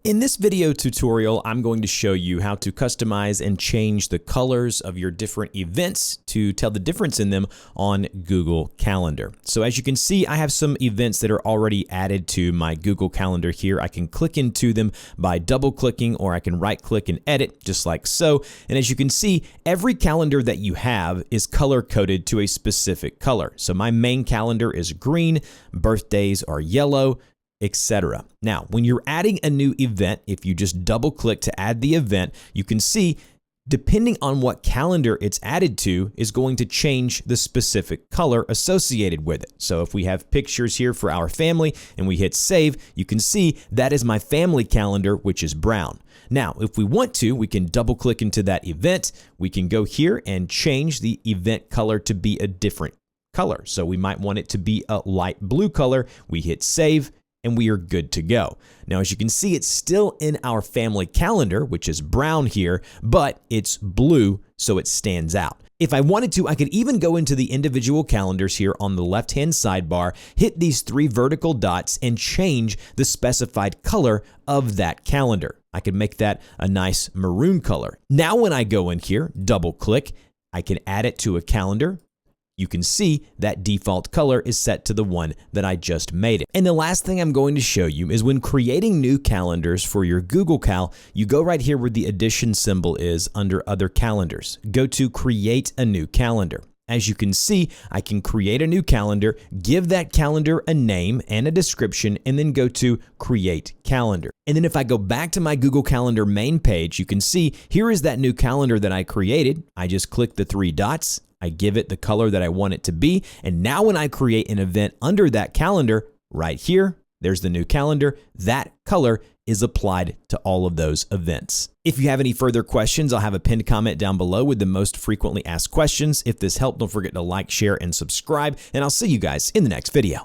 In this video tutorial, I'm going to show you how to customize and change the colors of your different events to tell the difference in them on Google Calendar. So as you can see, I have some events that are already added to my Google Calendar here. I can click into them by double clicking, or I can right click and edit just like so. And as you can see, every calendar that you have is color coded to a specific color. So my main calendar is green, birthdays are yellow, etc. Now, when you're adding a new event, if you just double click to add the event, you can see depending on what calendar it's added to is going to change the specific color associated with it. So if we have pictures here for our family and we hit save, you can see that is my family calendar, which is brown. Now, if we want to, we can double click into that event. We can go here and change the event color to be a different color. So we might want it to be a light blue color. We hit save, and we are good to go. Now, as you can see, it's still in our family calendar, which is brown here, but it's blue, so it stands out. If I wanted to, I could even go into the individual calendars here on the left-hand sidebar, hit these three vertical dots, and change the specified color of that calendar. I could make that a nice maroon color. Now, when I go in here, double click, I can add it to a calendar. You can see that default color is set to the one that I just made it. And the last thing I'm going to show you is when creating new calendars for your Google Cal, you go right here where the addition symbol is under other calendars. Go to create a new calendar. As you can see, I can create a new calendar, give that calendar a name and a description, and then go to create calendar. And then if I go back to my Google Calendar main page, you can see here is that new calendar that I created. I just click the three dots. I give it the color that I want it to be. And now when I create an event under that calendar, right here, there's the new calendar. That color is applied to all of those events. If you have any further questions, I'll have a pinned comment down below with the most frequently asked questions. If this helped, don't forget to like, share, and subscribe, and I'll see you guys in the next video.